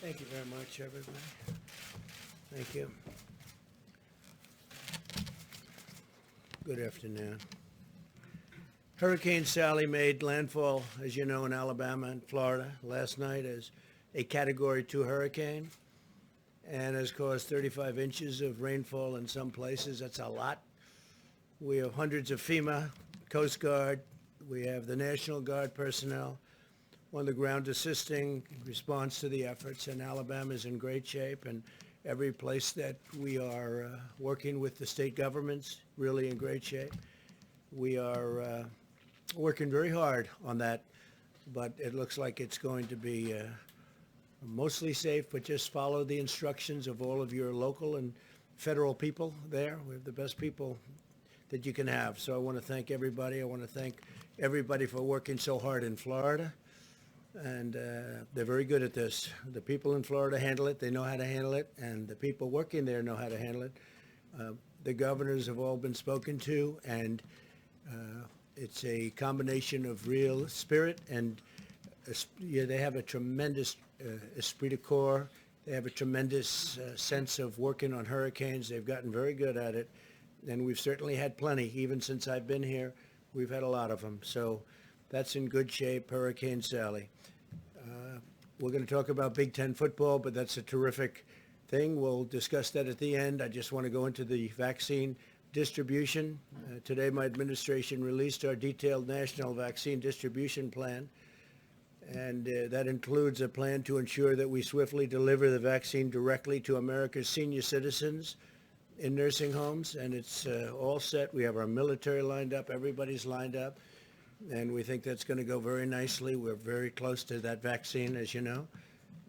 Thank you very much, everybody. Thank you. Good afternoon. Hurricane Sally made landfall, as you know, in Alabama and Florida last night as a Category 2 hurricane and has caused 35 inches of rainfall in some places. That's a lot. We have hundreds of FEMA, Coast Guard. We have the National Guard personnel on the ground assisting response to the efforts, and Alabama is in great shape, and every place that we are working with the state governments really in great shape. We are working very hard on that, but it looks like it's going to be mostly safe, but just follow the instructions of all of your local and federal people there. We have the best people that you can have. So I want to thank everybody. I want to thank everybody for working so hard in Florida. And they're very good at this. The people in Florida handle it. They know how to handle it. And the people working there know how to handle it. The governors have all been spoken to. And it's a combination of real spirit. And they have a tremendous esprit de corps. They have a tremendous sense of working on hurricanes. They've gotten very good at it. And we've certainly had plenty. Even since I've been here, we've had a lot of them. So that's in good shape, Hurricane Sally. We're going to talk about Big Ten football, but that's a terrific thing. We'll discuss that at the end. I just want to go into the vaccine distribution. Today, my administration released our detailed national vaccine distribution plan, and that includes a plan to ensure that we swiftly deliver the vaccine directly to America's senior citizens in nursing homes, and it's all set. We have our military lined up. Everybody's lined up. And we think that's going to go very nicely. We're very close to that vaccine, as you know,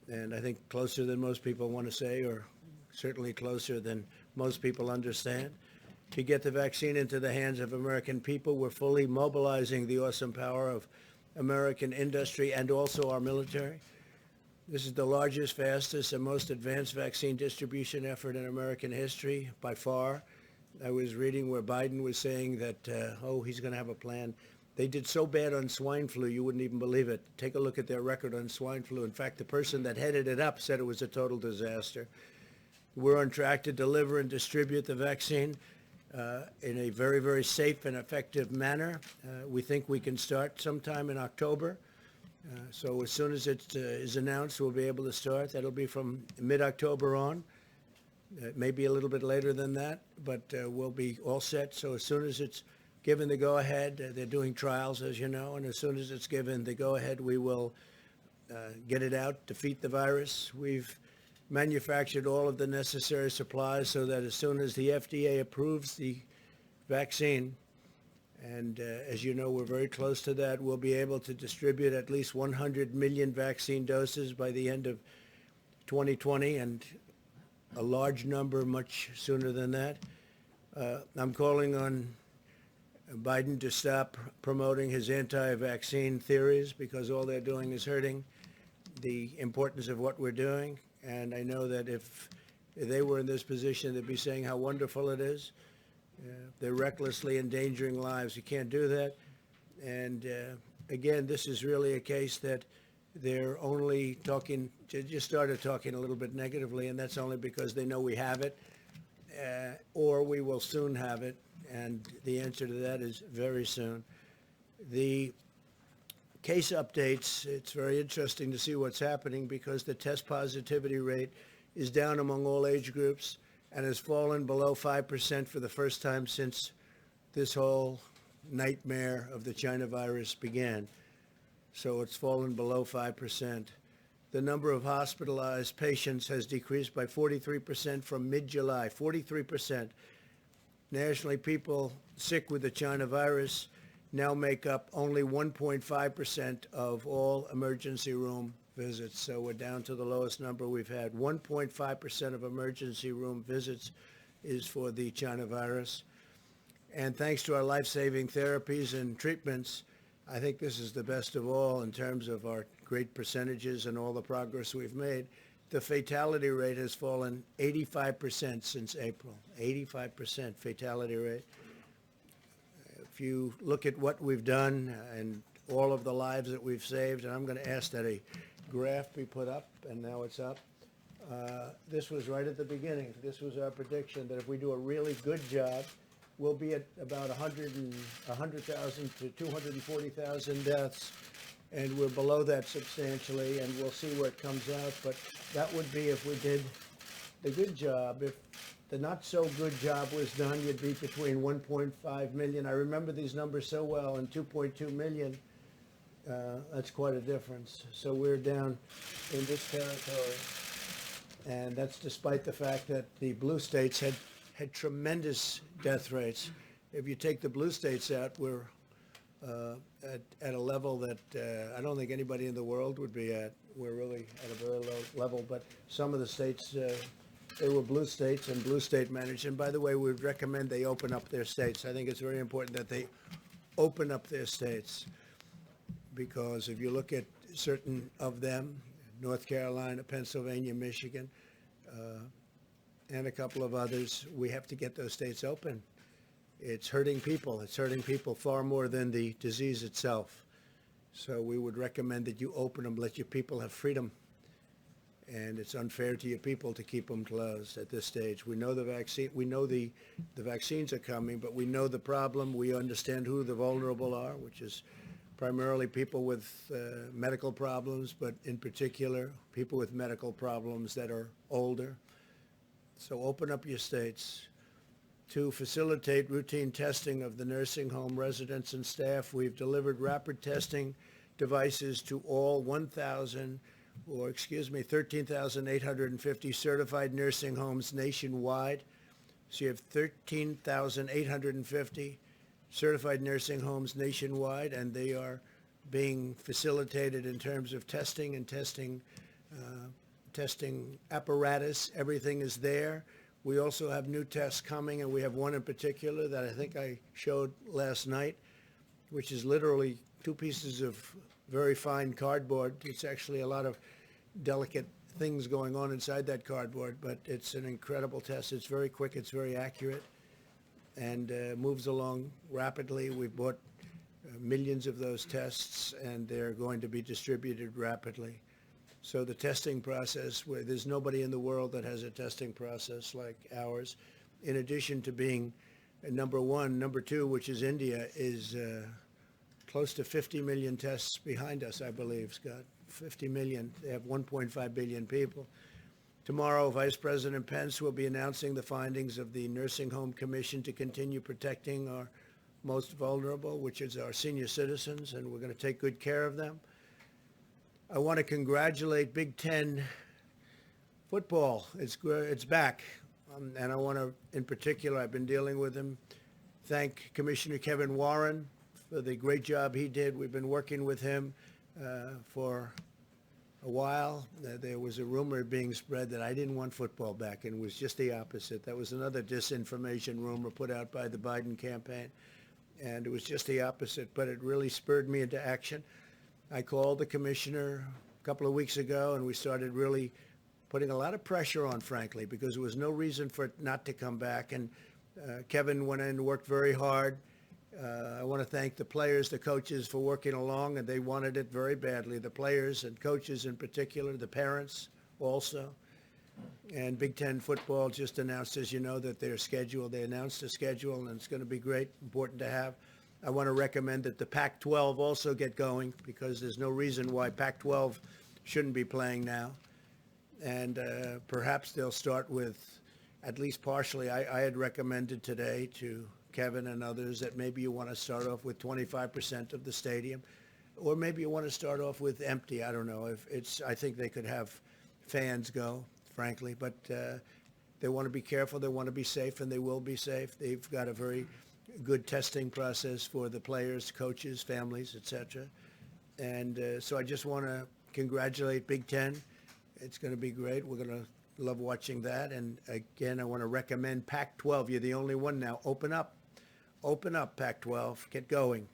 and I think closer than most people want to say, or certainly closer than most people understand. To get the vaccine into the hands of American people, we're fully mobilizing the awesome power of American industry and also our military. This is the largest, fastest, and most advanced vaccine distribution effort in American history by far. I was reading where Biden was saying that, he's going to have a plan. They did so bad on swine flu, you wouldn't even believe it. Take a look at their record on swine flu. In fact, the person that headed it up said it was a total disaster. We're on track to deliver and distribute the vaccine in a very, very safe and effective manner. We think we can start sometime in October. So as soon as it is announced, we'll be able to start. That'll be from mid-October on. Maybe a little bit later than that, but we'll be all set. So as soon as it's given the go-ahead, they're doing trials, as you know, and as soon as it's given the go-ahead, we will get it out, defeat the virus. We've manufactured all of the necessary supplies so that as soon as the FDA approves the vaccine, and as you know, we're very close to that, we'll be able to distribute at least 100 million vaccine doses by the end of 2020, and a large number much sooner than that. I'm calling on Biden to stop promoting his anti-vaccine theories because all they're doing is hurting the importance of what we're doing. And I know that if they were in this position, they'd be saying how wonderful it is. They're recklessly endangering lives. You can't do that. And again, this is really a case that they're only talking, just started talking a little bit negatively, and that's only because they know we have it, or we will soon have it. And the answer to that is very soon. The case updates, it's very interesting to see what's happening because the test positivity rate is down among all age groups and has fallen below 5% for the first time since this whole nightmare of the China virus began. So it's fallen below 5%. The number of hospitalized patients has decreased by 43% from mid-July, 43%. Nationally, people sick with the China virus now make up only 1.5% of all emergency room visits. So we're down to the lowest number we've had. 1.5% of emergency room visits is for the China virus. And thanks to our life-saving therapies and treatments, I think this is the best of all in terms of our great percentages and all the progress we've made. The fatality rate has fallen 85% since April, 85% fatality rate. If you look at what we've done and all of the lives that we've saved, and I'm going to ask that a graph be put up, and now it's up. This was right at the beginning. This was our prediction that if we do a really good job, we'll be at about 100,000 to 240,000 deaths, and we're below that substantially, and we'll see where it comes out. But that would be if we did the good job. If the not so good job was done, you'd be between 1.5 million. I remember these numbers so well, and 2.2 million. That's quite a difference. So we're down in this territory. And that's despite the fact that the blue states had tremendous death rates. If you take the blue states out, we're at a level that I don't think anybody in the world would be at. We're really at a very low level. But some of the states, they were blue states and blue state managed. And by the way, we would recommend they open up their states. I think it's very important that they open up their states, because if you look at certain of them, North Carolina, Pennsylvania, Michigan, and a couple of others, we have to get those states open. It's hurting people. It's hurting people far more than the disease itself. So we would recommend that you open them, let your people have freedom. And it's unfair to your people to keep them closed at this stage. We know the vaccine. We know the vaccines are coming, but we know the problem. We understand who the vulnerable are, which is primarily people with medical problems, but in particular, people with medical problems that are older. So open up your states. To facilitate routine testing of the nursing home residents and staff, we've delivered rapid testing devices to all 13,850 certified nursing homes nationwide. So you have 13,850 certified nursing homes nationwide, and they are being facilitated in terms of testing and testing apparatus. Everything is there. We also have new tests coming, and we have one in particular that I think I showed last night, which is literally 2 pieces of very fine cardboard. It's actually a lot of delicate things going on inside that cardboard, but it's an incredible test. It's very quick, it's very accurate, and moves along rapidly. We've bought millions of those tests, and they're going to be distributed rapidly. So the testing process, where there's nobody in the world that has a testing process like ours, in addition to being number one, number two, which is India, is close to 50 million tests behind us, I believe, Scott. 50 million. They have 1.5 billion people. Tomorrow, Vice President Pence will be announcing the findings of the Nursing Home Commission to continue protecting our most vulnerable, which is our senior citizens, and we're going to take good care of them. I want to congratulate Big Ten football. It's back. And I want to, in particular, I've been dealing with him, thank Commissioner Kevin Warren for the great job he did. We've been working with him for a while. There was a rumor being spread that I didn't want football back, and it was just the opposite. That was another disinformation rumor put out by the Biden campaign, and it was just the opposite, but it really spurred me into action. I called the commissioner a couple of weeks ago, and we started really putting a lot of pressure on, frankly, because there was no reason for it not to come back. And Kevin went in and worked very hard. I want to thank the players, the coaches for working along, and they wanted it very badly. The players and coaches in particular, the parents also. And Big Ten football just announced, as you know, that their schedule, they announced a schedule, and it's going to be great, important to have. I want to recommend that the Pac-12 also get going, because there's no reason why Pac-12 shouldn't be playing now. And perhaps they'll start with, at least partially, I had recommended today to Kevin and others that maybe you want to start off with 25% of the stadium, or maybe you want to start off with empty. I don't know. I think they could have fans go, frankly, but they want to be careful. They want to be safe, and they will be safe. They've got a very good testing process for the players, coaches, families, etc. And so I just want to congratulate Big Ten. It's going to be great. We're going to love watching that. And again, I want to recommend Pac-12. You're the only one now. Open up, Pac-12. Get going.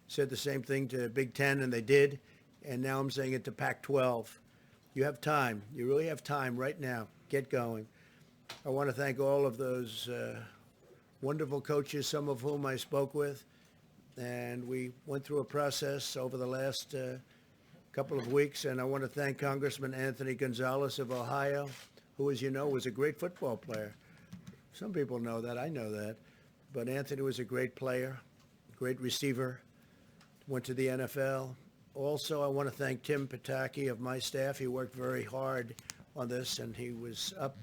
Said the same thing to Big Ten, and they did. And now I'm saying it to Pac-12. You have time. You really have time right now. Get going. I want to thank all of those wonderful coaches, some of whom I spoke with, and we went through a process over the last couple of weeks, and I want to thank Congressman Anthony Gonzalez of Ohio, who, as you know, was a great football player. Some people know that. I know that. But Anthony was a great player, great receiver, went to the NFL. Also, I want to thank Tim Pataki of my staff. He worked very hard on this, and he was up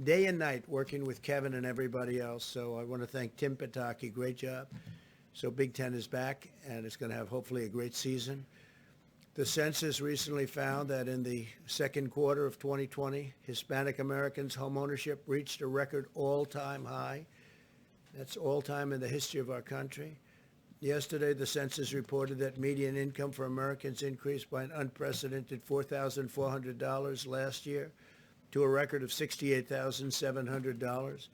day and night working with Kevin and everybody else. So I want to thank Tim Pataki. Great job. So Big Ten is back, and it's going to have hopefully a great season. The census recently found that in the second quarter of 2020, Hispanic Americans' home ownership reached a record all-time high. That's all-time in the history of our country. Yesterday, the census reported that median income for Americans increased by an unprecedented $4,400 last year to a record of $68,700.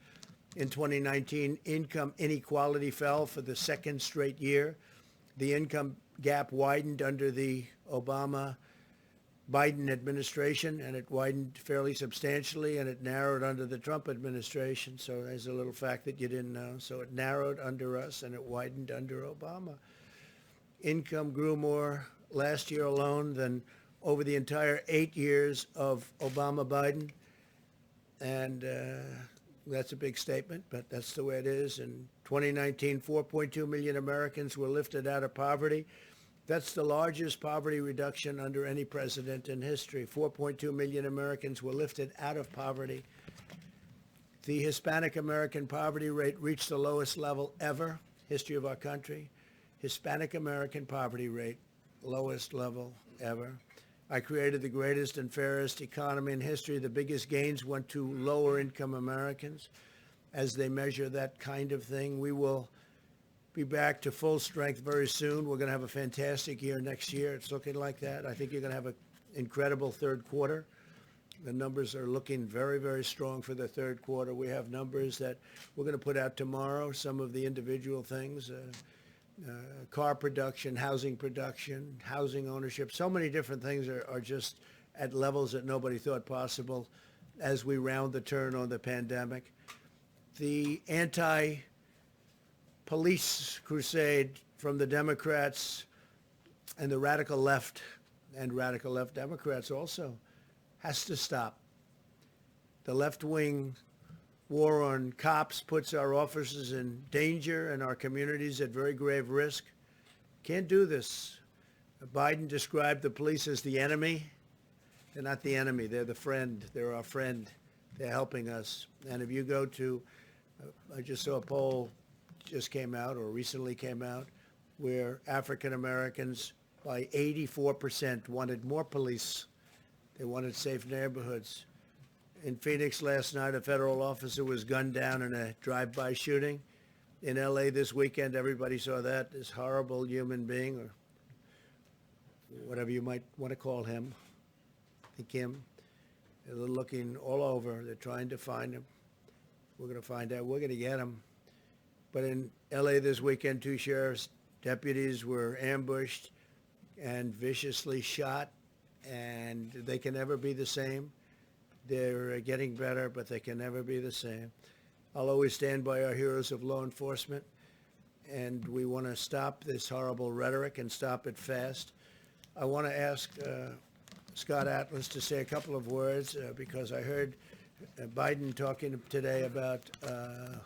In 2019, income inequality fell for the second straight year. The income gap widened under the Obama-Biden administration, and it widened fairly substantially, and it narrowed under the Trump administration. So there's a little fact that you didn't know. So it narrowed under us, and it widened under Obama. Income grew more last year alone than over the entire 8 years of Obama-Biden, and that's a big statement, but that's the way it is. In 2019, 4.2 million Americans were lifted out of poverty. That's the largest poverty reduction under any president in history. 4.2 million Americans were lifted out of poverty. The Hispanic American poverty rate reached the lowest level ever, history of our country. Hispanic American poverty rate, lowest level ever. I created the greatest and fairest economy in history. The biggest gains went to lower income Americans. As they measure that kind of thing, we will be back to full strength very soon. We're going to have a fantastic year next year. It's looking like that. I think you're going to have an incredible third quarter. The numbers are looking very, very strong for the third quarter. We have numbers that we're going to put out tomorrow, some of the individual things, car production, housing ownership. So many different things are just at levels that nobody thought possible as we round the turn on the pandemic. The anti-police crusade from the Democrats and the radical left, and radical left Democrats also, has to stop. The left-wing war on cops puts our officers in danger and our communities at very grave risk. Can't do this. Biden described the police as the enemy. They're not the enemy. They're the friend. They're our friend. They're helping us. And if you go to, I just saw a poll just came out or recently came out where African Americans by 84% wanted more police. They wanted safe neighborhoods. In Phoenix last night, a federal officer was gunned down in a drive-by shooting. In LA this weekend, everybody saw that. This horrible human being, or whatever you might want to call him, I think him. They're looking all over. They're trying to find him. We're going to find out. We're going to get him. But in LA this weekend, 2 sheriff's deputies were ambushed and viciously shot, and they can never be the same. They're getting better, but they can never be the same. I'll always stand by our heroes of law enforcement, and we want to stop this horrible rhetoric and stop it fast. I want to ask Scott Atlas to say a couple of words because I heard Biden talking today about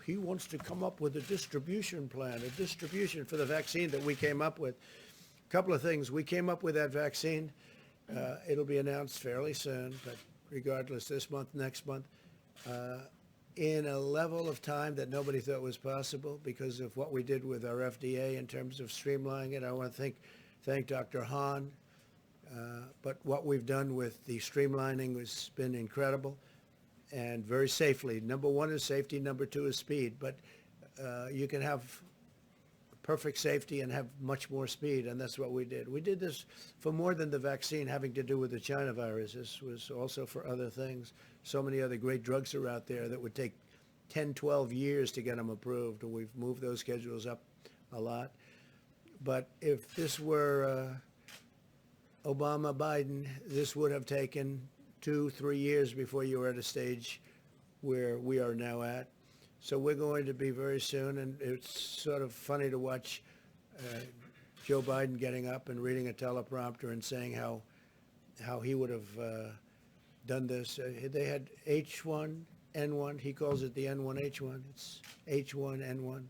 he wants to come up with a distribution plan, a distribution for the vaccine that we came up with. A couple of things. We came up with that vaccine. It'll be announced fairly soon, but regardless, this month, next month, in a level of time that nobody thought was possible because of what we did with our FDA in terms of streamlining it. I want to thank Dr. Hahn, but what we've done with the streamlining has been incredible and very safely. Number one is safety, number two is speed, but you can have perfect safety and have much more speed, and that's what we did. We did this for more than the vaccine having to do with the China virus. This was also for other things. So many other great drugs are out there that would take 10, 12 years to get them approved, and we've moved those schedules up a lot. But if this were Obama, Biden, this would have taken 2-3 years before you were at a stage where we are now at. So we're going to be very soon, and it's sort of funny to watch Joe Biden getting up and reading a teleprompter and saying how how he would have done this. They had H1N1. He calls it the N1H1. It's H1N1.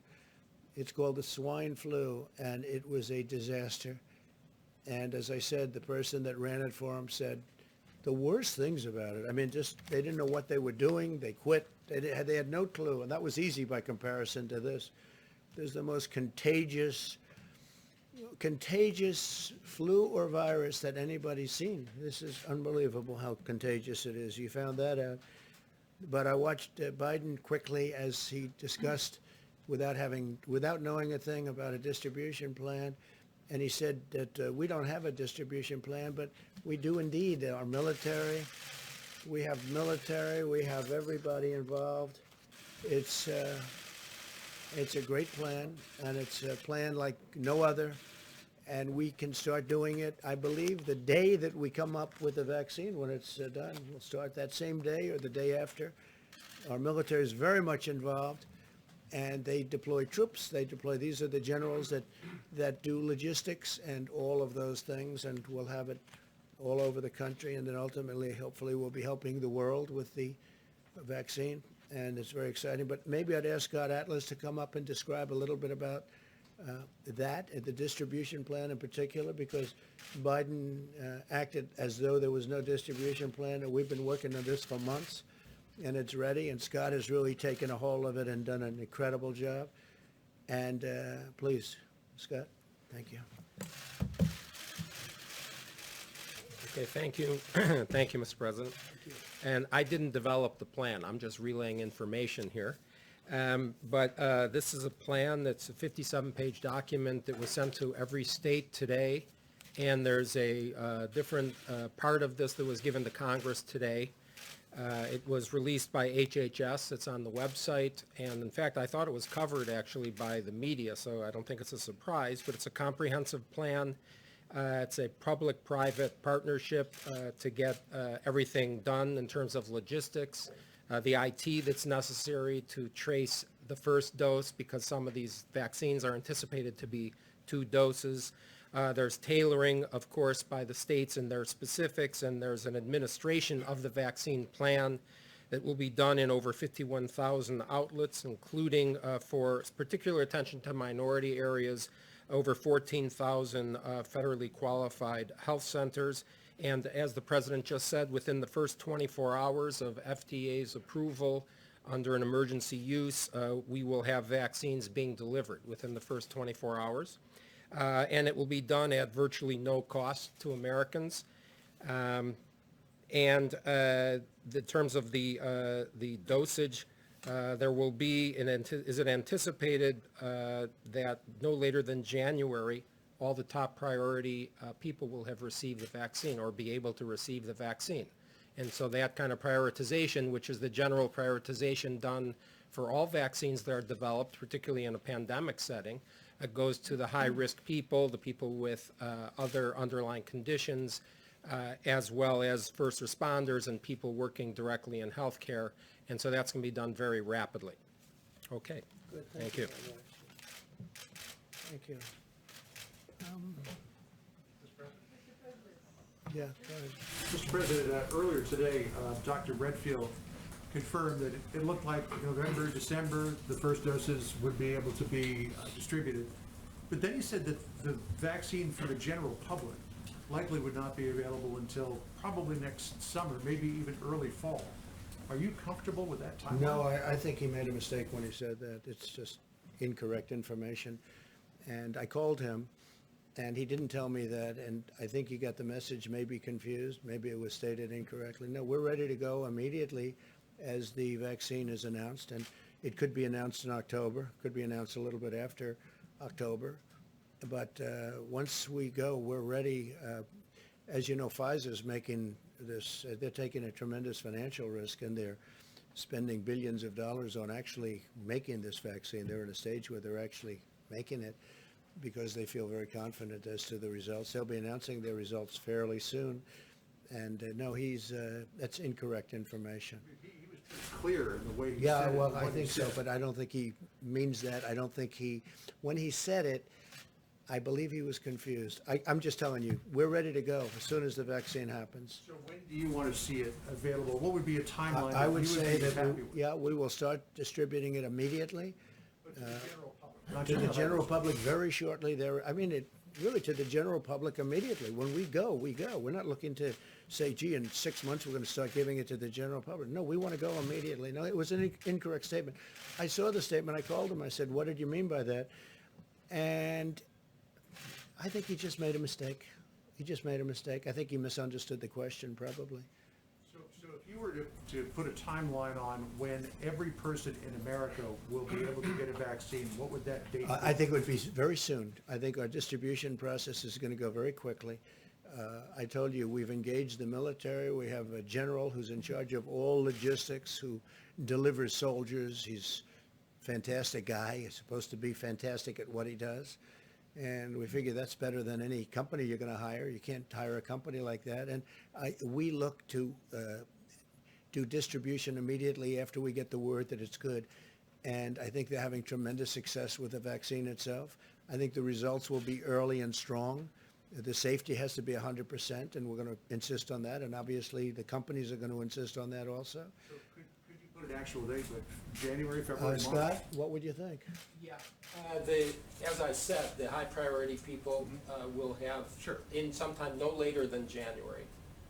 It's called the swine flu, and it was a disaster. And as I said, the person that ran it for him said the worst things about it. I mean, just they didn't know what they were doing. They quit. They had no clue, and that was easy by comparison to this. There's the most contagious flu or virus that anybody's seen. This is unbelievable how contagious it is. You found that out. But I watched Biden quickly as he discussed without knowing a thing about a distribution plan. And he said that we don't have a distribution plan, but we do indeed. Our military, we have everybody involved. It's a great plan, and it's a plan like no other. And we can start doing it, I believe, the day that we come up with the vaccine. When it's done, we'll start that same day or the day after. Our military is very much involved, and they deploy troops. These are the generals that do logistics and all of those things, and we'll have it all over the country. And then ultimately, hopefully, we'll be helping the world with the vaccine, and it's very exciting. But maybe I'd ask Scott Atlas to come up and describe a little bit about the distribution plan in particular, because Biden acted as though there was no distribution plan, and we've been working on this for months, and it's ready, and Scott has really taken a hold of it and done an incredible job. And please, Scott, thank you. Okay, thank you. Thank you, Mr. President. And I didn't develop the plan. I'm just relaying information here. But this is a plan that's a 57-page document that was sent to every state today. And there's a different part of this that was given to Congress today. It was released by HHS. It's on the website. And in fact, I thought it was covered actually by the media, so I don't think it's a surprise. But it's a comprehensive plan. It's a public-private partnership to get everything done in terms of logistics. The IT that's necessary to trace the first dose, because some of these vaccines are anticipated to be 2 doses. There's tailoring, of course, by the states and their specifics, and there's an administration of the vaccine plan that will be done in over 51,000 outlets, including for particular attention to minority areas, over 14,000 federally qualified health centers. And as the President just said, within the first 24 hours of FDA's approval under an emergency use, we will have vaccines being delivered within the first 24 hours. And it will be done at virtually no cost to Americans. And in terms of the dosage, there will be, is it anticipated that no later than January, all the top priority people will have received the vaccine or be able to receive the vaccine. And so that kind of prioritization, which is the general prioritization done for all vaccines that are developed, particularly in a pandemic setting, goes to the high-risk people, the people with other underlying conditions, as well as first responders and people working directly in healthcare. And so that's going to be done very rapidly. Okay. Good, Thank you. Thank you. Yeah, go ahead. Mr. President, earlier today, Dr. Redfield confirmed that it looked like November, December, the first doses would be able to be distributed. But then he said that the vaccine for the general public likely would not be available until probably next summer, maybe even early fall. Are you comfortable with that timeline? No, I think he made a mistake when he said that. It's just incorrect information. And I called him, and he didn't tell me that, and I think he got the message maybe confused. Maybe it was stated incorrectly. No, we're ready to go immediately as the vaccine is announced, and it could be announced in October, could be announced a little bit after October. But once we go, we're ready. As you know, Pfizer's making this, they're taking a tremendous financial risk, and they're spending billions of dollars on actually making this vaccine. They're in a stage where they're actually making it because they feel very confident as to the results. They'll be announcing their results fairly soon. And no, that's incorrect information. He was pretty clear in the way he Yeah, said it. well, and I what he think so, said. but I don't think he means that. I don't think when he said it, I believe he was confused. I'm just telling you, we're ready to go as soon as the vaccine happens. So when do you want to see it available? What would be a timeline? I that would you say be that, happy with? we will start distributing it immediately But to the general public, not to the just general others. public very shortly. Really to the general public immediately. When we go, we go. We're not looking to say, gee, in 6 months, we're going to start giving it to the general public. No, we want to go immediately. No, it was an incorrect statement. I saw the statement. I called him. I said, what did you mean by that? And I think he just made a mistake. He just made a mistake. I think he misunderstood the question, probably. So if you were to put a timeline on when every person in America will be able to get a vaccine, what would that date be? I think it would be very soon. I think our distribution process is going to go very quickly. I told you, we've engaged the military. We have a general who's in charge of all logistics, who delivers soldiers. He's a fantastic guy. He's supposed to be fantastic at what he does. And we figure that's better than any company you're going to hire. You can't hire a company like that. And we look to do distribution immediately after we get the word that it's good. And I think they're having tremendous success with the vaccine itself. I think the results will be early and strong. The safety has to be 100%, and we're going to insist on that. And obviously, the companies are going to insist on that also. So could you put an actual date, like January, February, March? Scott, what would you think? Yeah, as I said, the high priority people will have Sure. in sometime no later than January.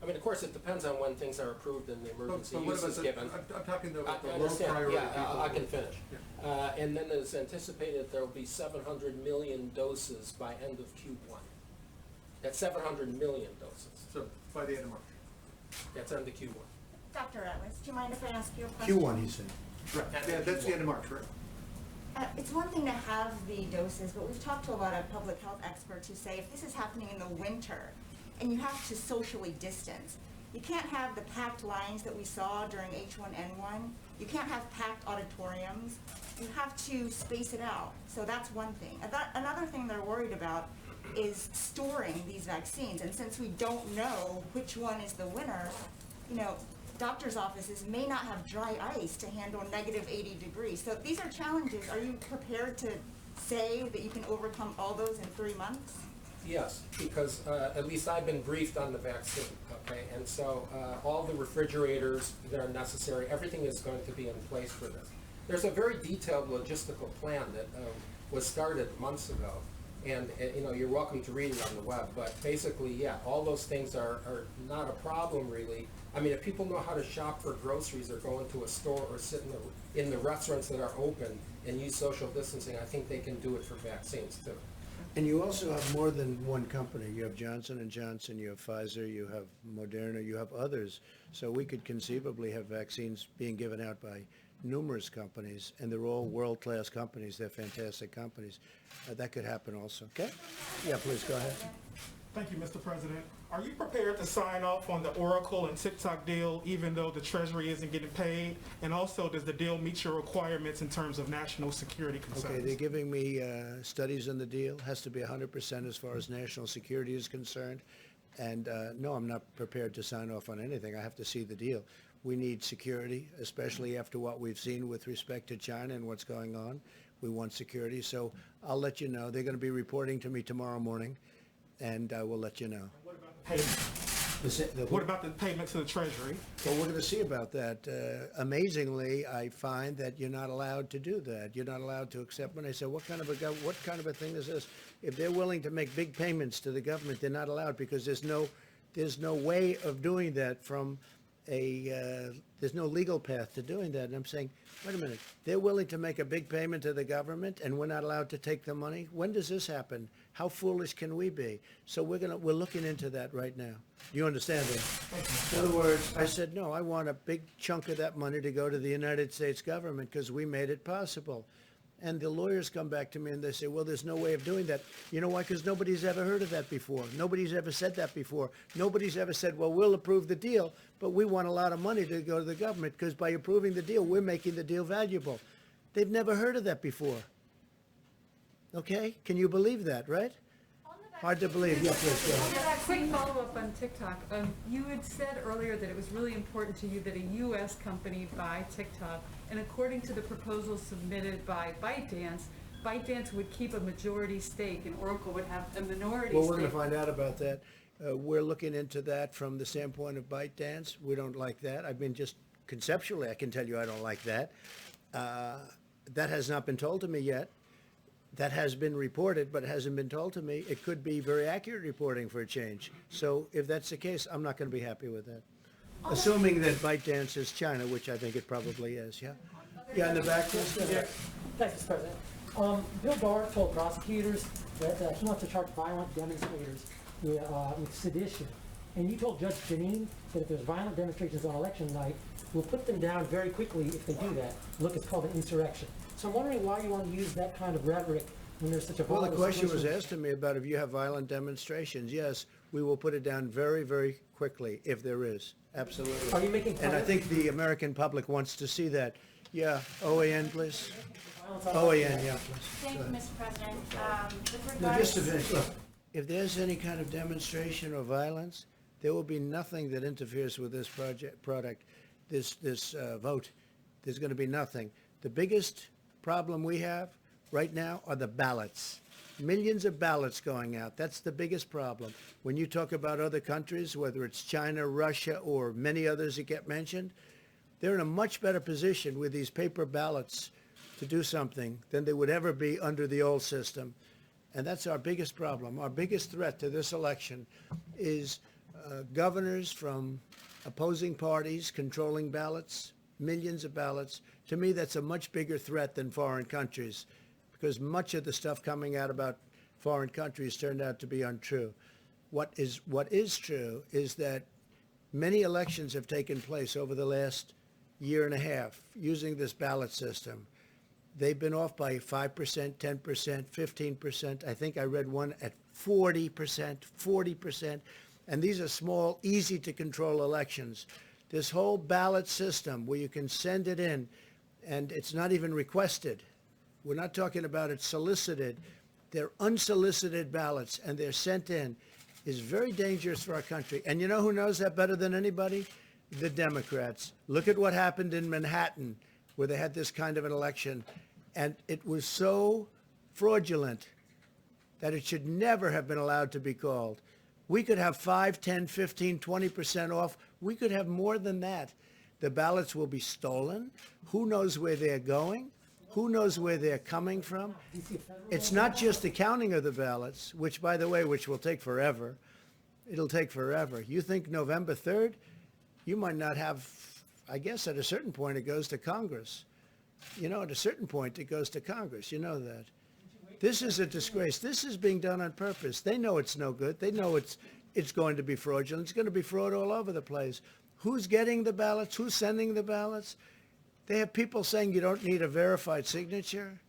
I mean, of course, it depends on when things are approved and the emergency But what use about is the, given. I'm talking about the I low understand, priority yeah, people. I can finish. Yeah. And then it's anticipated there will be 700 million doses by end of Q1. That's 700 million doses. So by the end of March. That's end of Q1. Dr. Atlas, do you mind if I ask you a question? Q1, he said. Right, yeah, that's the end of March, right? It's one thing to have the doses, but we've talked to a lot of public health experts who say if this is happening in the winter and you have to socially distance, you can't have the packed lines that we saw during H1N1. You can't have packed auditoriums. You have to space it out. So that's one thing. Another thing they're worried about is storing these vaccines. And since we don't know which one is the winner, doctors' offices may not have dry ice to handle negative 80 degrees. So these are challenges. Are you prepared to say that you can overcome all those in 3 months? Yes, because at least I've been briefed on the vaccine, okay? And so all the refrigerators that are necessary, everything is going to be in place for this. There's a very detailed logistical plan that was started months ago. And you're welcome to read it on the web, but basically, yeah, all those things are not a problem really. I mean, if people know how to shop for groceries or go into a store or sit in the restaurants that are open and use social distancing, I think they can do it for vaccines too. And you also have more than one company. You have Johnson & Johnson, you have Pfizer, you have Moderna, you have others. So we could conceivably have vaccines being given out by numerous companies, and they're all world-class companies. They're fantastic companies. That could happen also. Okay? Yeah, please, go ahead. Thank you, Mr. President. Are you prepared to sign off on the Oracle and TikTok deal even though the Treasury isn't getting paid? And also, does the deal meet your requirements in terms of national security concerns? Okay, they're giving me studies on the deal. Has to be 100% as far as national security is concerned. And no, I'm not prepared to sign off on anything. I have to see the deal. We need security, especially after what we've seen with respect to China and what's going on. We want security. So I'll let you know. They're going to be reporting to me tomorrow morning, and I will let you know. What about the payment? What about the payment to the Treasury? Well, we're going to see about that. Amazingly, I find that you're not allowed to do that. You're not allowed to accept money. I say, what kind of a thing is this? If they're willing to make big payments to the government, they're not allowed because there's no way of doing that from there's no legal path to doing that. And I'm saying, wait a minute, they're willing to make a big payment to the government and we're not allowed to take the money? When does this happen? How foolish can we be? So we're looking into that right now. Do you understand that? In other words, I said, no, I want a big chunk of that money to go to the United States government because we made it possible. And the lawyers come back to me and they say, well, there's no way of doing that. You know why? Because nobody's ever heard of that before. Nobody's ever said that before. Nobody's ever said, well, we'll approve the deal, but we want a lot of money to go to the government because by approving the deal, we're making the deal valuable. They've never heard of that before. Okay? Can you believe that, right? Hard to believe. Yeah, please go ahead. Quick follow-up on TikTok. You had said earlier that it was really important to you that a U.S. company buy TikTok, and according to the proposal submitted by ByteDance, ByteDance would keep a majority stake and Oracle would have a minority Well, stake. we're going to find out about that. We're looking into that from the standpoint of ByteDance. We don't like that. I mean, just conceptually, I can tell you I don't like that. That has not been told to me yet. That has been reported, but it hasn't been told to me. It could be very accurate reporting for a change. So if that's the case, I'm not going to be happy with that. Assuming that ByteDance is China, which I think it probably is, yeah? Yeah, in the back, yes, go ahead. Thanks, Mr. President. Bill Barr told prosecutors that he wants to charge violent demonstrators with sedition. And you told Judge Janine that if there's violent demonstrations on election night, we'll put them down very quickly if they do that. Look, it's called an insurrection. So I'm wondering why you want to use that kind of rhetoric when there's such a Well, the volatile question was situation. asked to me about if you have violent demonstrations. Yes, we will put it down very, very quickly if there is. Absolutely. Are you making And I fun of- think the American public wants to see that. Yeah, OAN, please. Violence on OAN, election yeah, night. please. Thank Go you, ahead. Mr. President. With No, just to regards, finish, look, if there's any kind of demonstration or violence, there will be nothing that interferes with this product, this vote. There's going to be nothing. The biggest problem we have right now are the ballots. Millions of ballots going out. That's the biggest problem. When you talk about other countries, whether it's China, Russia, or many others that get mentioned, they're in a much better position with these paper ballots to do something than they would ever be under the old system. And that's our biggest problem. Our biggest threat to this election is governors from opposing parties controlling ballots, millions of ballots. To me, that's a much bigger threat than foreign countries, because much of the stuff coming out about foreign countries turned out to be untrue. What is true is that many elections have taken place over the last year and a half using this ballot system. They've been off by 5%, 10%, 15%. I think I read one at 40%. And these are small, easy to control elections. This whole ballot system where you can send it in and it's not even requested. We're not talking about it solicited. They're unsolicited ballots and they're sent in is very dangerous for our country. And you know who knows that better than anybody? The Democrats. Look at what happened in Manhattan where they had this kind of an election. And it was so fraudulent that it should never have been allowed to be called. We could have 5, 10, 15, 20% off. We could have more than that. The ballots will be stolen. Who knows where they're going? Who knows where they're coming from? It's not just the counting of the ballots, which, by the way, which will take forever. It'll take forever. You think November 3rd? You might not have, I guess at a certain point it goes to Congress. You know, at a certain point it goes to Congress. You know that. This is a disgrace. This is being done on purpose. They know it's no good. They know it's going to be fraudulent. It's going to be fraud all over the place. Who's getting the ballots? Who's sending the ballots? They have people saying you don't need a verified signature.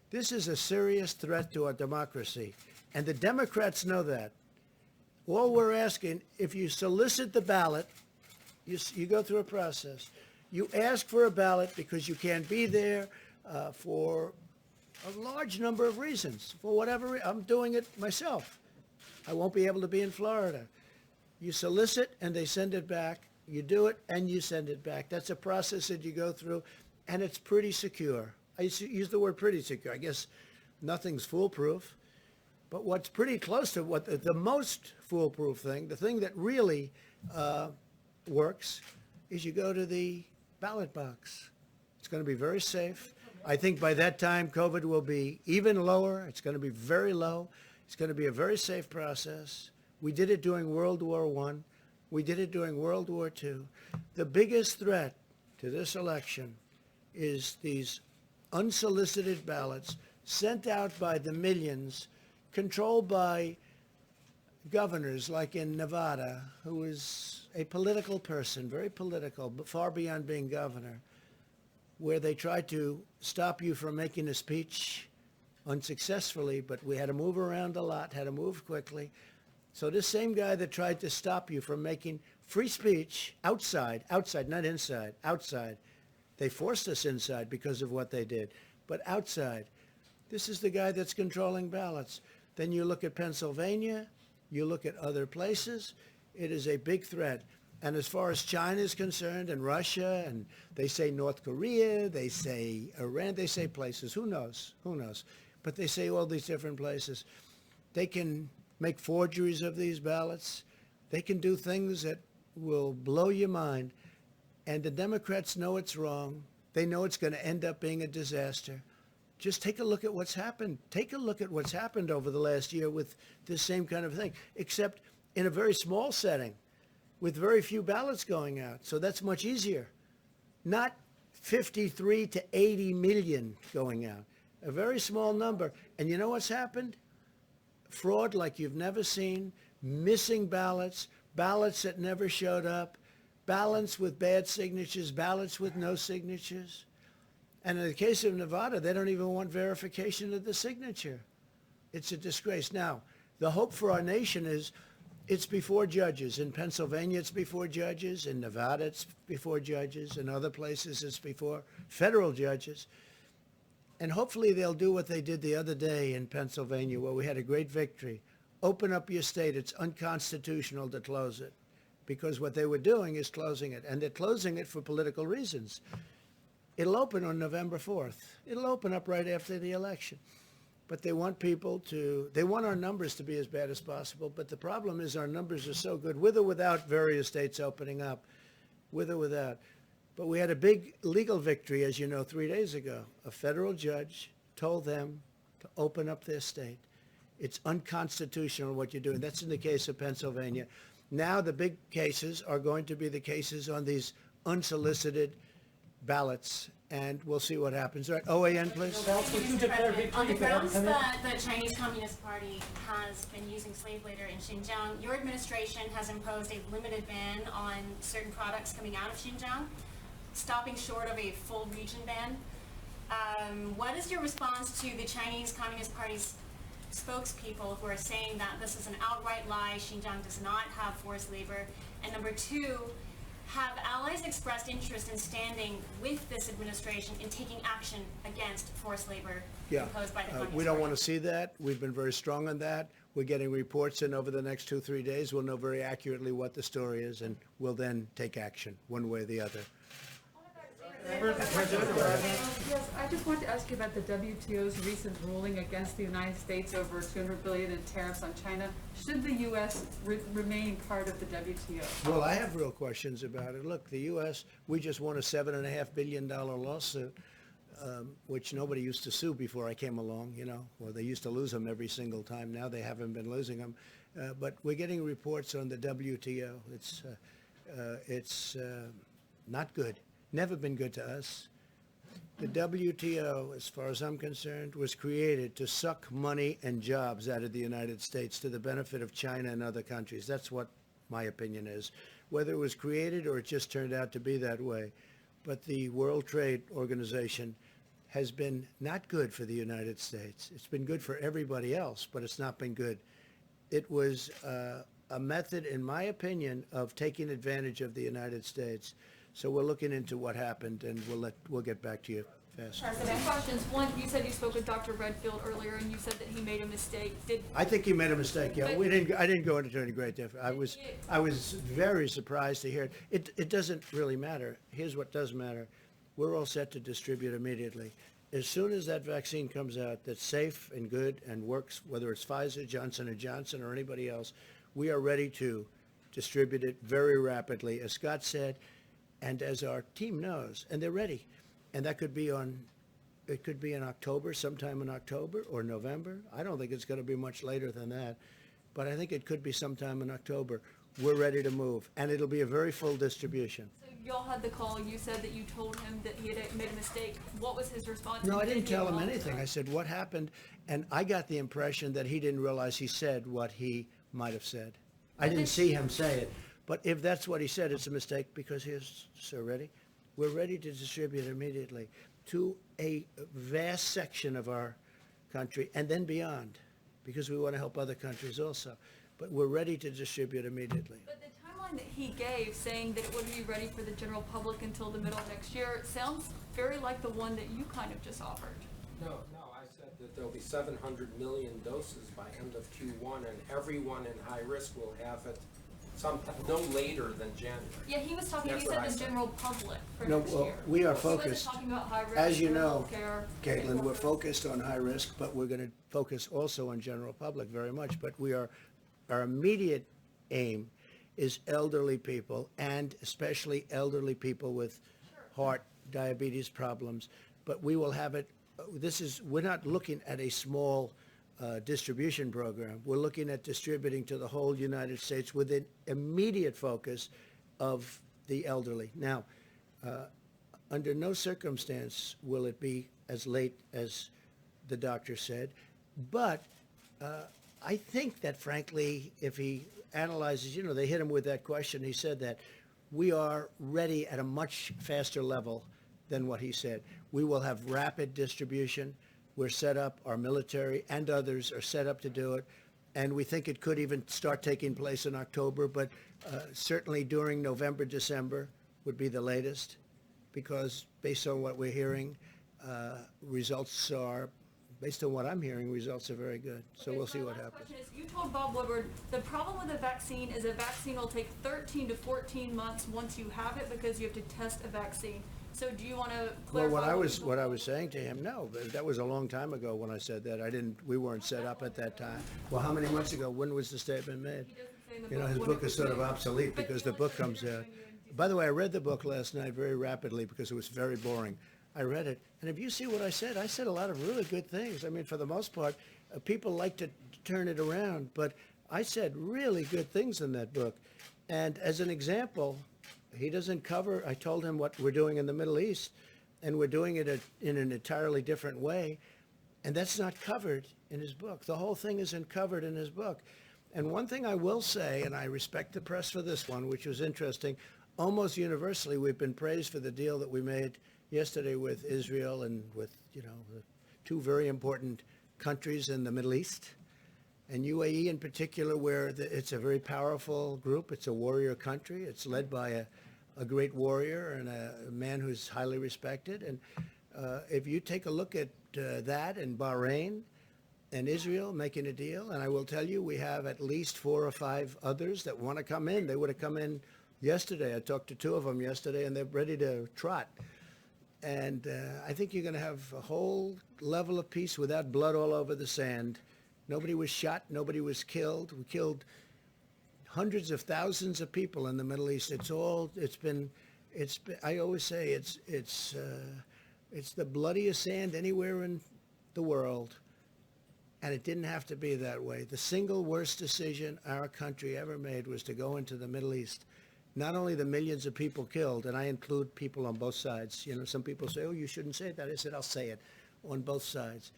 This is a serious threat to our democracy. And the Democrats know that. All we're asking, if you solicit the ballot, you go through a process. You ask for a ballot because you can't be there for a large number of reasons. For whatever I'm doing it myself. I won't be able to be in Florida. You solicit and they send it back. You do it and you send it back. That's a process that you go through, and it's pretty secure. I use the word pretty secure. I guess nothing's foolproof, but what's pretty close to what the most foolproof thing, the thing that really works, is you go to the ballot box. It's going to be very safe. I think by that time, COVID will be even lower. It's going to be very low. It's going to be a very safe process. We did it during World War I. We did it during World War II. The biggest threat to this election is these unsolicited ballots sent out by the millions, controlled by governors like in Nevada, who is a political person, very political, but far beyond being governor, where they tried to stop you from making a speech unsuccessfully, but we had to move around a lot, had to move quickly. So this same guy that tried to stop you from making free speech outside, not inside, outside. They forced us inside because of what they did, but outside. This is the guy that's controlling ballots. Then you look at Pennsylvania, you look at other places, it is a big threat. And as far as China is concerned, and Russia, and they say North Korea, they say Iran, they say places, who knows? but they say all these different places. They can make forgeries of these ballots. They can do things that will blow your mind. And the Democrats know it's wrong. They know it's going to end up being a disaster. Just take a look at what's happened. Take a look at what's happened over the last year with this same kind of thing, except in a very small setting with very few ballots going out. So that's much easier. Not 53 to 80 million going out. A very small number. And you know what's happened? Fraud like you've never seen, missing ballots, ballots that never showed up, ballots with bad signatures, ballots with no signatures. And in the case of Nevada, they don't even want verification of the signature. It's a disgrace. Now, the hope for our nation is it's before judges. In Pennsylvania, it's before judges. In Nevada, it's before judges. In other places, it's before federal judges. And hopefully they'll do what they did the other day in Pennsylvania, where we had a great victory. Open up your state. It's unconstitutional to close it, because what they were doing is closing it, and they're closing it for political reasons. It'll open on November 4th. It'll open up right after the election. But they want they want our numbers to be as bad as possible, but the problem is our numbers are so good, with or without various states opening up, with or without. But we had a big legal victory, as you know, 3 days ago. A federal judge told them to open up their state. It's unconstitutional what you're doing. That's in the case of Pennsylvania. Now the big cases are going to be the cases on these unsolicited ballots, and we'll see what happens. All right, OAN, please. Mr. President, on the grounds that the Chinese Communist Party has been using slave labor in Xinjiang, your administration has imposed a limited ban on certain products coming out of Xinjiang, stopping short of a full region ban. What is your response to the Chinese Communist Party's spokespeople who are saying that this is an outright lie, Xinjiang does not have forced labor? And number two, have allies expressed interest in standing with this administration in taking action against forced labor imposed by the Communist We don't Party? want to see that. We've been very strong on that. We're getting reports in over the next 2-3 days. We'll know very accurately what the story is, and we'll then take action one way or the other. Yes, I just wanted to ask you about the WTO's recent ruling against the United States over $200 billion in tariffs on China. Should the U.S. remain part of the WTO? Well, I have real questions about it. Look, the U.S., we just won a $7.5 billion lawsuit, which nobody used to sue before I came along, you know. Well, they used to lose them every single time. Now they haven't been losing them. But we're getting reports on the WTO. It's not good. Never been good to us. The WTO, as far as I'm concerned, was created to suck money and jobs out of the United States to the benefit of China and other countries. That's what my opinion is. Whether it was created or it just turned out to be that way. But the World Trade Organization has been not good for the United States. It's been good for everybody else, but it's not been good. It was a method, in my opinion, of taking advantage of the United States. So we're looking into what happened, and we'll get back to you fast. Two questions. One, you said you spoke with Dr. Redfield earlier, and you said that he made a mistake. I think he made a mistake. Yeah, But- I didn't go into any great depth. I was very surprised to hear it. It doesn't really matter. Here's what does matter. We're all set to distribute immediately. As soon as that vaccine comes out that's safe and good and works, whether it's Pfizer, Johnson & Johnson, or anybody else, we are ready to distribute it very rapidly. As Scott said, and as our team knows, and they're ready. And that could be it could be in October, sometime in October or November. I don't think it's going to be much later than that, but I think it could be sometime in October. We're ready to move, and it'll be a very full distribution. So y'all had the call. You said that you told him that he had made a mistake. What was his response? No, I Did didn't he tell him apologize? anything. I said, what happened? And I got the impression that he didn't realize he said what he might have said. I didn't see him say it. But if that's what he said, it's a mistake, because here's, sir, ready? We're ready to distribute immediately to a vast section of our country and then beyond, because we want to help other countries also. But we're ready to distribute immediately. But the timeline that he gave, saying that it wouldn't be ready for the general public until the middle of next year, sounds very like the one that you kind of just offered. No, I said that there'll be 700 million doses by end of Q1, and everyone in high risk will have it sometime, no later than January. Yeah, he was talking, That's he what said I the said. general public. for No, next well, year? we are You guys are focused, talking about high risk, as you know, healthcare, Caitlin, we're workers. focused on high risk, but we're going to focus also on general public very much. But our immediate aim is elderly people, and especially elderly people with heart, diabetes problems. But we will have it, we're not looking at a small distribution program. We're looking at distributing to the whole United States with an immediate focus of the elderly. Now, under no circumstance will it be as late as the doctor said, but I think that, frankly, if he analyzes, they hit him with that question. He said that we are ready at a much faster level than what he said. We will have rapid distribution. We're set up, our military and others are set up to do it. And we think it could even start taking place in October, but certainly during November, December would be the latest, because based on what we're hearing, based on what I'm hearing, results are very good. So Okay, we'll see my what last happens. question is, you told Bob Woodward, the problem with a vaccine is a vaccine will take 13 to 14 months once you have it because you have to test a vaccine. So do you want to Well, clarify? what I was saying to him, no, but that was a long time ago when I said that. We weren't set up at that time. Well, how many months ago? When was the statement made? He doesn't say in the His when book it is was sort of made. obsolete But because you the book listed comes it out. when you- By the way, I read the book last night very rapidly because it was very boring. I read it, and if you see what I said a lot of really good things. I mean, for the most part, people like to turn it around, but I said really good things in that book. And as an example, he doesn't cover, I told him what we're doing in the Middle East, and we're doing it in an entirely different way, and that's not covered in his book. The whole thing isn't covered in his book. And one thing I will say, and I respect the press for this one, which was interesting, almost universally we've been praised for the deal that we made yesterday with Israel and with, the two very important countries in the Middle East, and UAE in particular, where it's a very powerful group. It's a warrior country. It's led by a great warrior and a man who's highly respected. And if you take a look at that and Bahrain and Israel making a deal, and I will tell you, we have at least 4 or 5 others that want to come in. They would have come in yesterday. I talked to 2 of them yesterday, and they're ready to trot. And I think you're going to have a whole level of peace without blood all over the sand. Nobody was shot. Nobody was killed. We killed hundreds of thousands of people in the Middle East. I always say it's the bloodiest sand anywhere in the world. And it didn't have to be that way. The single worst decision our country ever made was to go into the Middle East. Not only the millions of people killed, and I include people on both sides. Some people say, oh, you shouldn't say that. I said, I'll say it, on both sides.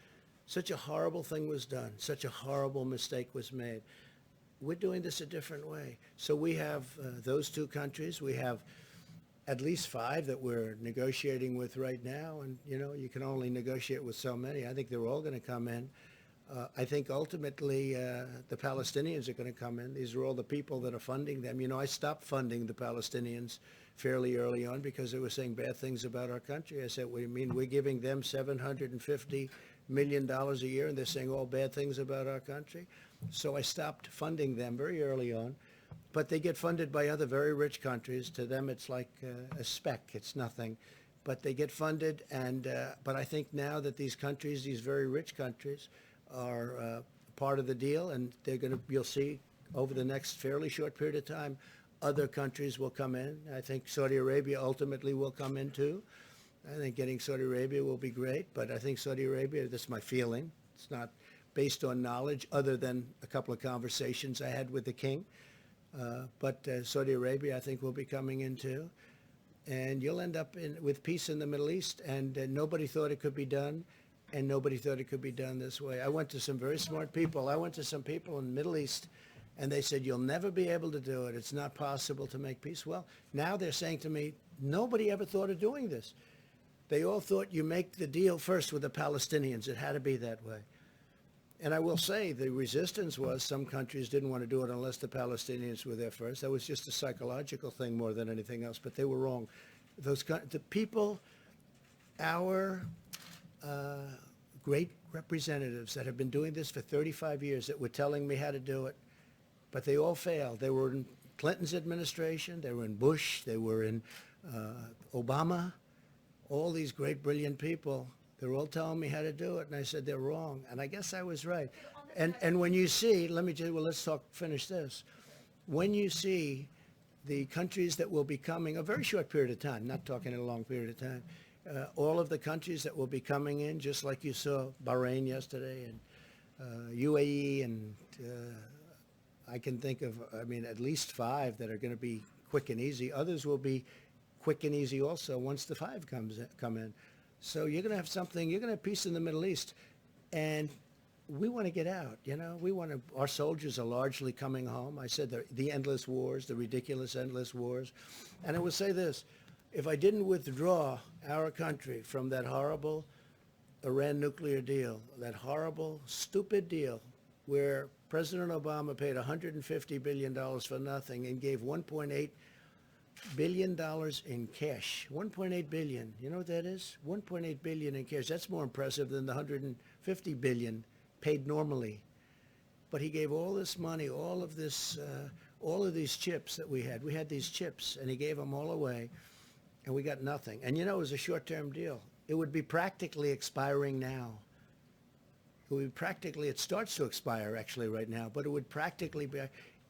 Such a horrible thing was done. Such a horrible mistake was made. We're doing this a different way. So we have those 2 countries. We have at least 5 that we're negotiating with right now. And, you can only negotiate with so many. I think they're all going to come in. I think ultimately the Palestinians are going to come in. These are all the people that are funding them. I stopped funding the Palestinians fairly early on because they were saying bad things about our country. I said, what do you mean? We're giving them $750 million a year, and they're saying all bad things about our country. So I stopped funding them very early on. But they get funded by other very rich countries. To them, it's like a speck. It's nothing. But they get funded. But I think now that these countries, these very rich countries, are part of the deal, and you'll see over the next fairly short period of time, other countries will come in. I think Saudi Arabia ultimately will come in too. I think getting Saudi Arabia will be great, but I think Saudi Arabia, that's my feeling. It's not based on knowledge other than a couple of conversations I had with the king. But Saudi Arabia, I think, will be coming in too. And you'll end up with peace in the Middle East, and nobody thought it could be done. And nobody thought it could be done this way. I went to some very smart people. I went to some people in the Middle East, and they said, you'll never be able to do it. It's not possible to make peace. Well, now they're saying to me, nobody ever thought of doing this. They all thought you make the deal first with the Palestinians. It had to be that way. And I will say the resistance was some countries didn't want to do it unless the Palestinians were there first. That was just a psychological thing more than anything else, but they were wrong. The people, our great representatives that have been doing this for 35 years that were telling me how to do it, but they all failed. They were in Clinton's administration, they were in Bush, they were in Obama, all these great, brilliant people, they're all telling me how to do it, and I said they're wrong, and I guess I was right. And when you see, let's finish this. When you see the countries that will be coming, a very short period of time, not talking in a long period of time, all of the countries that will be coming in, just like you saw Bahrain yesterday, and UAE, and I can think of, at least 5 that are going to be quick and easy. Others will be quick and easy also once the 5 come in. So you're going to have something, you're going to have peace in the Middle East, and we want to get out, our soldiers are largely coming home. I said the endless wars, the ridiculous endless wars. And I will say this, if I didn't withdraw our country from that horrible Iran nuclear deal, that horrible, stupid deal where President Obama paid $150 billion for nothing and gave $1.8 billion in cash. 1.8 billion. You know what that is? 1.8 billion in cash. That's more impressive than the 150 billion paid normally. But he gave all this money, all of these chips that we had. We had these chips, and he gave them all away, and we got nothing. And it was a short-term deal. It would be practically expiring now. It starts to expire actually right now, but it would practically be,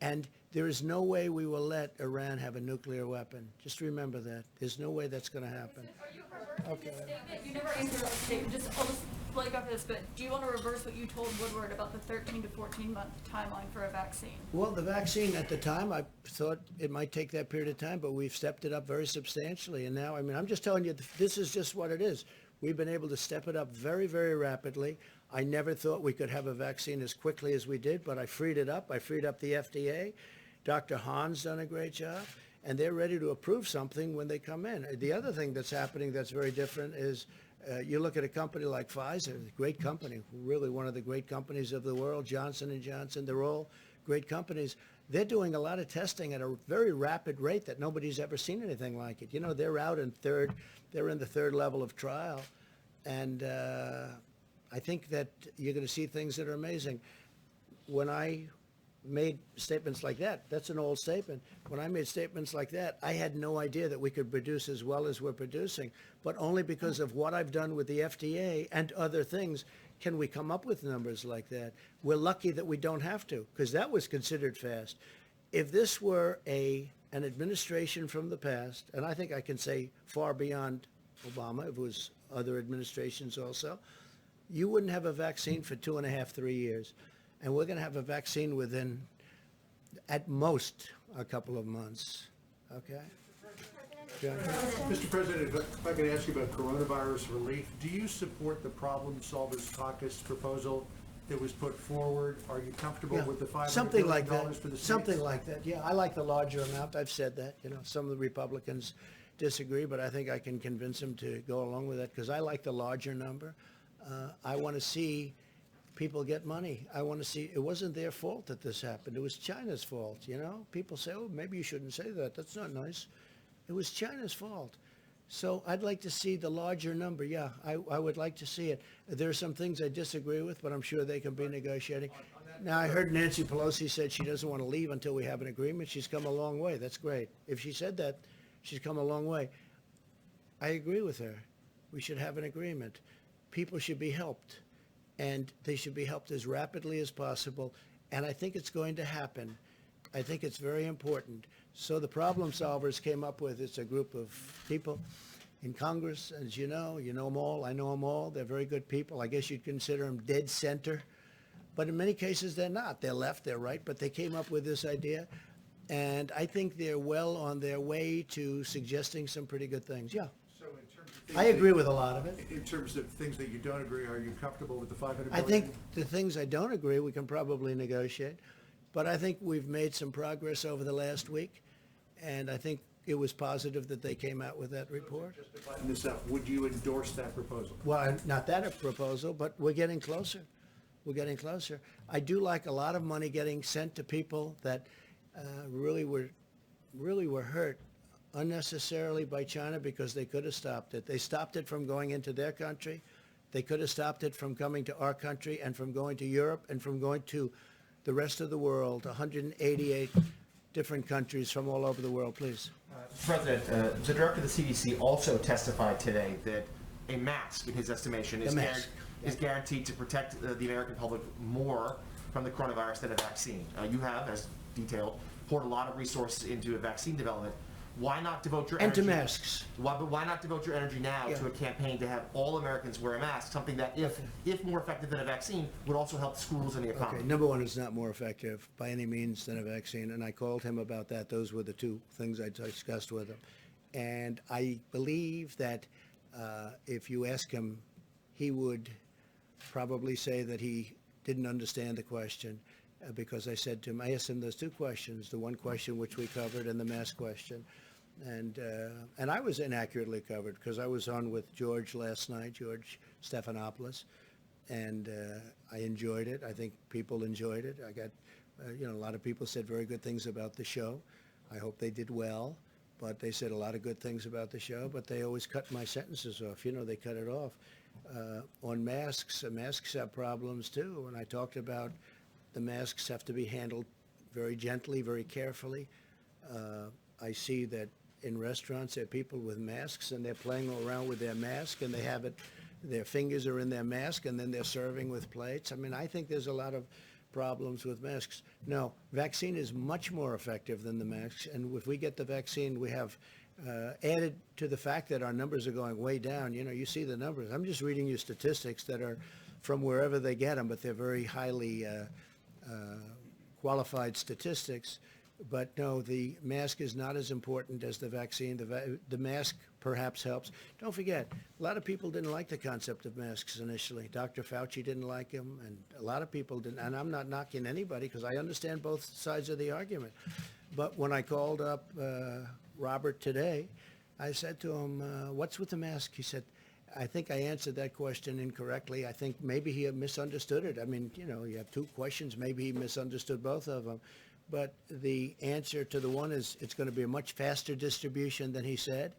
and there is no way we will let Iran have a nuclear weapon. Just remember that. There's no way that's going to happen. Are you reversing this statement? You never answered that statement. I'll just flag off this, but do you want to reverse what you told Woodward about the 13 to 14 month timeline for a vaccine? Well, the vaccine at the time, I thought it might take that period of time, but we've stepped it up very substantially. And now, I'm just telling you, this is just what it is. We've been able to step it up very, very rapidly. I never thought we could have a vaccine as quickly as we did, but I freed it up. I freed up the FDA. Dr. Hahn's done a great job, and they're ready to approve something when they come in. The other thing that's happening that's very different is you look at a company like Pfizer, a great company, really one of the great companies of the world, Johnson & Johnson, they're all great companies. They're doing a lot of testing at a very rapid rate that nobody's ever seen anything like it. They're out in they're in the 3rd level of trial, and I think that you're going to see things that are amazing. When I made statements like that, that's an old statement. When I made statements like that, I had no idea that we could produce as well as we're producing, but only because of what I've done with the FDA and other things can we come up with numbers like that. We're lucky that we don't have to, because that was considered fast. If this were an administration from the past, and I think I can say far beyond Obama, if it was other administrations also, you wouldn't have a vaccine for 2.5, 3 years. And we're going to have a vaccine within, at most, a couple of months. Okay? John? Mr. President, if I could ask you about coronavirus relief, do you support the Problem Solvers Caucus proposal that was put forward? Are you comfortable Yeah, with the $500 something billion like that. for the states? Something like that. Yeah, I like the larger amount. I've said that. Some of the Republicans disagree, but I think I can convince them to go along with that because I like the larger number. I want to see people get money. I want to see, it wasn't their fault that this happened. It was China's fault, People say, oh, maybe you shouldn't say that. That's not nice. It was China's fault. So I'd like to see the larger number. Yeah, I would like to see it. There are some things I disagree with, but I'm sure they can be negotiating. Now, I heard Nancy Pelosi said she doesn't want to leave until we have an agreement. She's come a long way. That's great. If she said that, she's come a long way. I agree with her. We should have an agreement. People should be helped, and they should be helped as rapidly as possible, and I think it's going to happen. I think it's very important. So the Problem Solvers came up with, it's a group of people in Congress, as you know them all, I know them all, they're very good people. I guess you'd consider them dead center, but in many cases they're not. They're left, they're right, but they came up with this idea, and I think they're well on their way to suggesting some pretty good things. Yeah. So in terms of things I agree with a lot of it. In terms of things that you don't agree, are you comfortable with the $500 billion? I think the things I don't agree, we can probably negotiate. But I think we've made some progress over the last week, and I think it was positive that they came out with that report. Just to button this up, would you endorse that proposal? Well, not that a proposal, but we're getting closer. We're getting closer. I do like a lot of money getting sent to people that really were hurt unnecessarily by China because they could have stopped it. They stopped it from going into their country. They could have stopped it from coming to our country and from going to Europe and from going to the rest of the world, 188 different countries from all over the world, please. President, the director of the CDC also testified today that a mask, in his estimation, is guaranteed to protect the American public more from the coronavirus than a vaccine. You have, as detailed, poured a lot of resources into a vaccine development. Why not devote your energy... And to masks. Why not devote your energy now to a campaign to have all Americans wear a mask, something that, if more effective than a vaccine, would also help schools and the economy? Okay, number one, it's not more effective by any means than a vaccine, and I called him about that. Those were the two things I discussed with him. And I believe that if you ask him, he would probably say that he didn't understand the question because I said to him, I asked him those two questions, the one question which we covered and the mask question. And I was inaccurately covered because I was on with George last night, George Stephanopoulos, and I enjoyed it. I think people enjoyed it. I got, a lot of people said very good things about the show. I hope they did well, but they said a lot of good things about the show, but they always cut my sentences off. They cut it off. On masks, masks have problems too. And I talked about the masks have to be handled very gently, very carefully. I see that in restaurants there are people with masks and they're playing around with their mask and they have it, their fingers are in their mask and then they're serving with plates. I mean, I think there's a lot of problems with masks. No, vaccine is much more effective than the masks, and if we get the vaccine, we have added to the fact that our numbers are going way down. You see the numbers. I'm just reading you statistics that are from wherever they get them, but they're very highly qualified statistics. But no, the mask is not as important as the vaccine. The mask perhaps helps. Don't forget, a lot of people didn't like the concept of masks initially. Dr. Fauci didn't like them, and a lot of people didn't. And I'm not knocking anybody because I understand both sides of the argument. But when I called up Robert today, I said to him, what's with the mask? He said, I think I answered that question incorrectly. I think maybe he misunderstood it. I mean, you have two questions. Maybe he misunderstood both of them. But the answer to the one is it's going to be a much faster distribution than he said.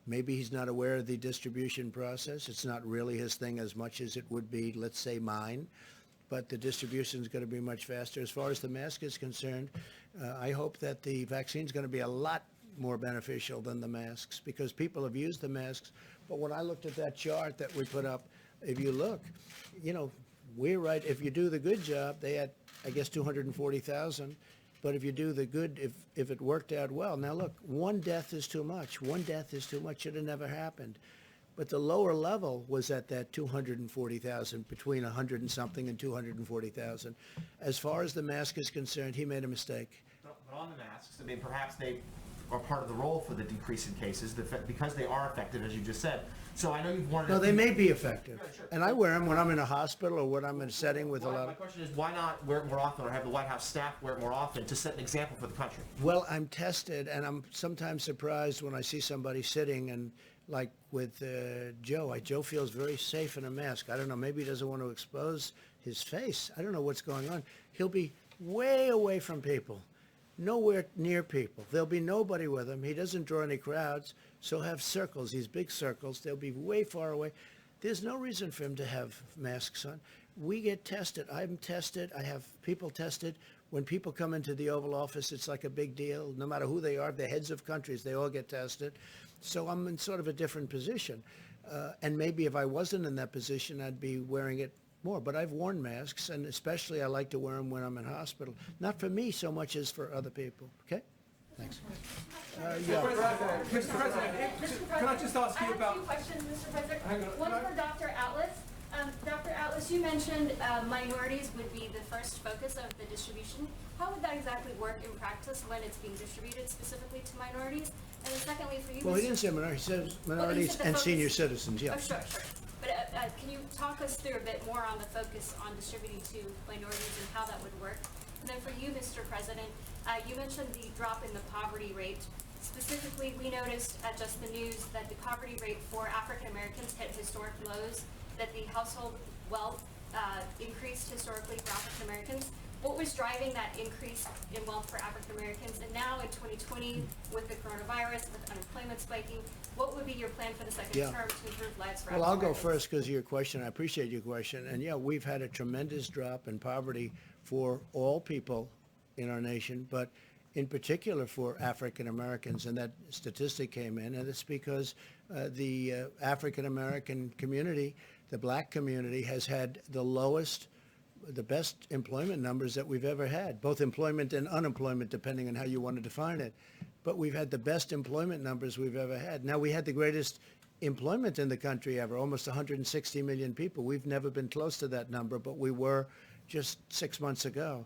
Maybe he's not aware of the distribution process. It's not really his thing as much as it would be, let's say, mine. But the distribution is going to be much faster. As far as the mask is concerned, I hope that the vaccine is going to be a lot more beneficial than the masks because people have used the masks. But when I looked at that chart that we put up, if you look, we're right. If you do the good job, they had, I guess, 240,000. But if you do the good, if it worked out well, now look, one death is too much. One death is too much. Should have never happened. But the lower level was at that 240,000, between 100 and something and 240,000. As far as the mask is concerned, he made a mistake. But on the masks, I mean, perhaps they are part of the role for the decrease in cases because they are effective, as you just said. So I know you've wanted No, they may be effective. Yeah, sure. And I wear them when I'm in a hospital or when I'm in a setting with a lot of... My question is, why not wear it more often or have the White House staff wear it more often to set an example for the country? Well, I'm tested, and I'm sometimes surprised when I see somebody sitting and like with Joe. Joe feels very safe in a mask. I don't know, maybe he doesn't want to expose his face. I don't know what's going on. He'll be way away from people, nowhere near people. There'll be nobody with him. He doesn't draw any crowds, so he'll have circles, these big circles. They'll be way far away. There's no reason for him to have masks on. We get tested. I'm tested. I have people tested. When people come into the Oval Office, it's like a big deal. No matter who they are, the heads of countries, they all get tested. So I'm in sort of a different position. And maybe if I wasn't in that position, I'd be wearing it more. But I've worn masks, and especially I like to wear them when I'm in hospital. Not for me so much as for other people. Okay? Thanks. Mr. President, can I just ask you about... I have two questions, Mr. President. One for Dr. Atlas. Dr. Atlas, you mentioned minorities would be the first focus of the distribution. How would that exactly work in practice when it's being distributed specifically to minorities? And then secondly, for you, Well, he didn't say minorities. He said minorities and senior citizens, yeah. Oh, sure. But can you talk us through a bit more on the focus on distributing to minorities and how that would work? And then for you, Mr. President, you mentioned the drop in the poverty rate. Specifically, we noticed at Just the News that the poverty rate for African Americans hit historic lows, that the household wealth increased historically for African Americans. What was driving that increase in wealth for African Americans? And now in 2020, with the coronavirus, with unemployment spiking, what would be your plan for the second term to improve lives for African Americans? Well, I'll go first because of your question. I appreciate your question. And yeah, we've had a tremendous drop in poverty for all people in our nation, but in particular for African Americans, and that statistic came in, and it's because the African American community, the black community, has had the best employment numbers that we've ever had, both employment and unemployment, depending on how you want to define it. But we've had the best employment numbers we've ever had. Now, we had the greatest employment in the country ever, almost 160 million people. We've never been close to that number, but we were just 6 months ago.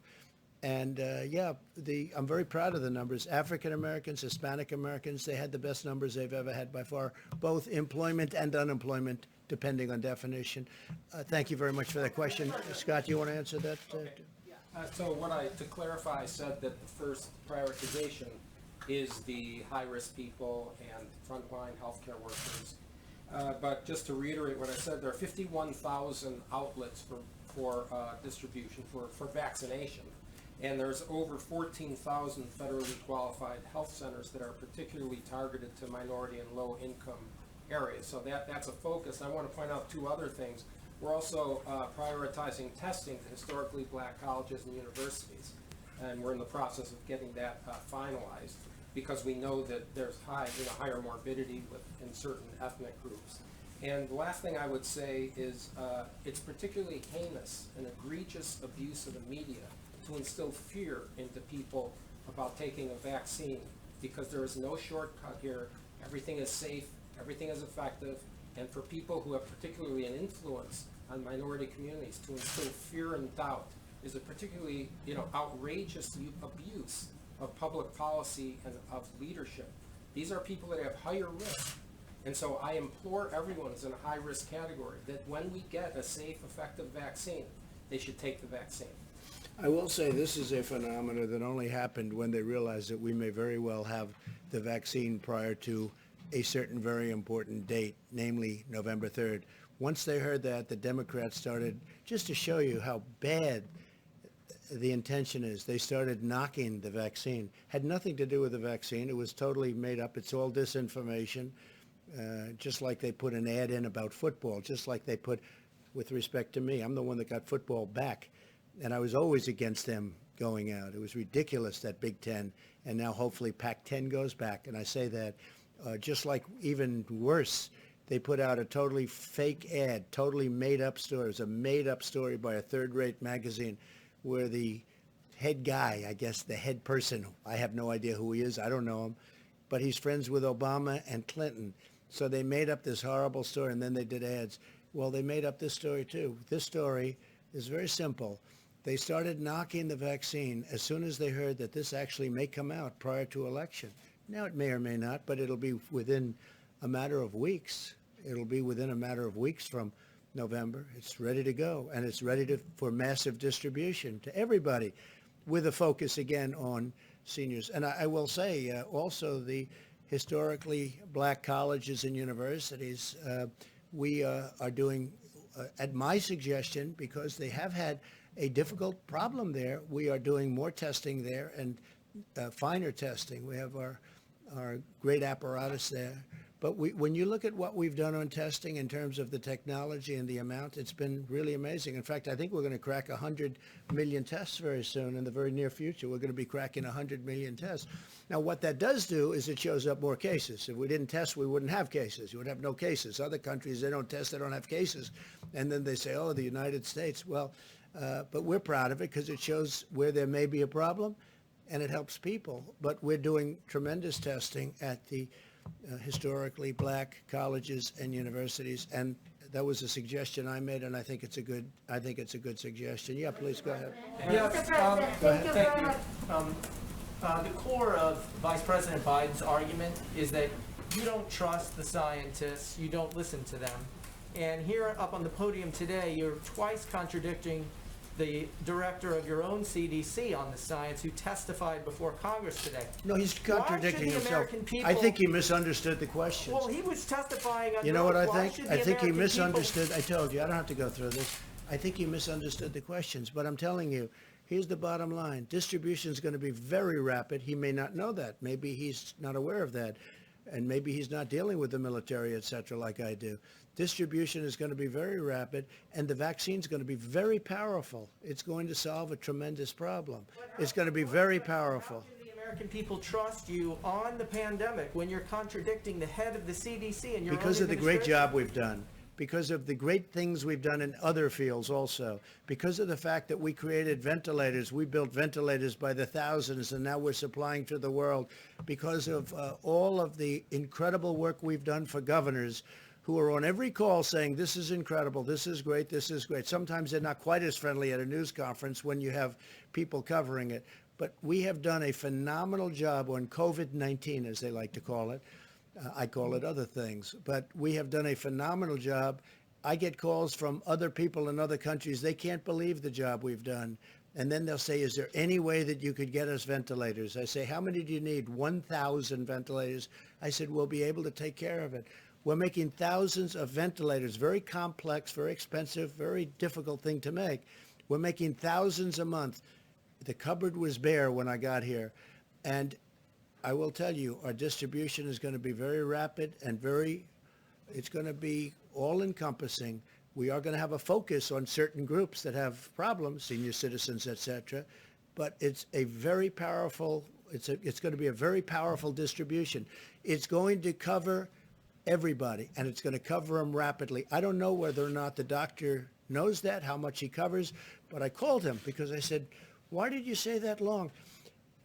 And I'm very proud of the numbers. African Americans, Hispanic Americans, they had the best numbers they've ever had by far, both employment and unemployment, depending on definition. Thank you very much for that question. Scott, do you want to answer that? So to clarify, I said that the first prioritization is the high-risk people and frontline healthcare workers. But just to reiterate what I said, there are 51,000 outlets for distribution for vaccination. And there's over 14,000 federally qualified health centers that are particularly targeted to minority and low-income areas. So that's a focus. I want to point out two other things. We're also prioritizing testing to historically black colleges and universities. And we're in the process of getting that finalized because we know that there's higher morbidity in certain ethnic groups. And the last thing I would say is it's particularly heinous and egregious abuse of the media to instill fear into people about taking a vaccine, because there is no shortcut here. Everything is safe, everything is effective, and for people who have particularly an influence on minority communities to instill fear and doubt is a particularly outrageous abuse of public policy and of leadership. These are people that have higher risk. And so I implore everyone who's in a high-risk category that when we get a safe, effective vaccine, they should take the vaccine. I will say this is a phenomenon that only happened when they realized that we may very well have the vaccine prior to a certain very important date, namely November 3rd. Once they heard that, the Democrats started, just to show you how bad the intention is, they started knocking the vaccine. Had nothing to do with the vaccine. It was totally made up. It's all disinformation, just like they put an ad in about football, just like they put, with respect to me, I'm the one that got football back. And I was always against them going out. It was ridiculous, that Big Ten, and now hopefully Pac-10 goes back. And I say that just like even worse, they put out a totally fake ad, totally made-up story. It was a made-up story by a third-rate magazine where the head guy, I guess the head person, I have no idea who he is, I don't know him, but he's friends with Obama and Clinton. So they made up this horrible story, and then they did ads. Well, they made up this story too. This story is very simple. They started knocking the vaccine as soon as they heard that this actually may come out prior to election. Now it may or may not, but it'll be within a matter of weeks. It'll be within a matter of weeks from November. It's ready to go, and it's ready for massive distribution to everybody, with a focus again on seniors. And I will say also the historically black colleges and universities, we are doing, at my suggestion, because they have had a difficult problem there, we are doing more testing there and finer testing. We have our great apparatus there. But when you look at what we've done on testing in terms of the technology and the amount, it's been really amazing. In fact, I think we're going to crack 100 million tests very soon in the very near future. We're going to be cracking 100 million tests. Now, what that does do is it shows up more cases. If we didn't test, we wouldn't have cases. You would have no cases. Other countries, they don't test, they don't have cases. And then they say, oh, the United States. Well, but we're proud of it because it shows where there may be a problem and it helps people. But we're doing tremendous testing at the historically black colleges and universities, and that was a suggestion I made, and I think it's a good suggestion. Yeah, please go ahead. Yes, Go ahead. thank you. The core of Vice President Biden's argument is that you don't trust the scientists, you don't listen to them. And here up on the podium today, you're twice contradicting the director of your own CDC on the science who testified before Congress today. No, he's contradicting himself. I think he misunderstood the questions. Well, he was testifying under You know what I oath. Why think? should I the think he American misunderstood. I told you, I don't have to go through this. I think he misunderstood the questions, but I'm telling you, here's the bottom line. Distribution is going to be very rapid. He may not know that. Maybe he's not aware of that. And maybe he's not dealing with the military, et cetera, like I do. Distribution is going to be very rapid, and the vaccine is going to be very powerful. It's going to solve a tremendous problem. It's going to be very powerful. American people trust you on the pandemic when you're contradicting the head of the CDC and your own Because of the great administration? job we've done, because of the great things we've done in other fields also, because of the fact that we created ventilators, we built ventilators by the thousands, and now we're supplying to the world, because of all of the incredible work we've done for governors who are on every call saying, this is incredible, this is great, this is great. Sometimes they're not quite as friendly at a news conference when you have people covering it. But we have done a phenomenal job on COVID-19, as they like to call it. I call it other things, but we have done a phenomenal job. I get calls from other people in other countries. They can't believe the job we've done. And then they'll say, is there any way that you could get us ventilators? I say, how many do you need? 1,000 ventilators. I said, we'll be able to take care of it. We're making thousands of ventilators, very complex, very expensive, very difficult thing to make. We're making thousands a month. The cupboard was bare when I got here. And I will tell you, our distribution is going to be very rapid and it's going to be all-encompassing. We are going to have a focus on certain groups that have problems, senior citizens, etc. But it's a very powerful, it's going to be a very powerful distribution. It's going to cover everybody, and it's going to cover them rapidly. I don't know whether or not the doctor knows that, how much he covers, but I called him because I said, why did you say that long?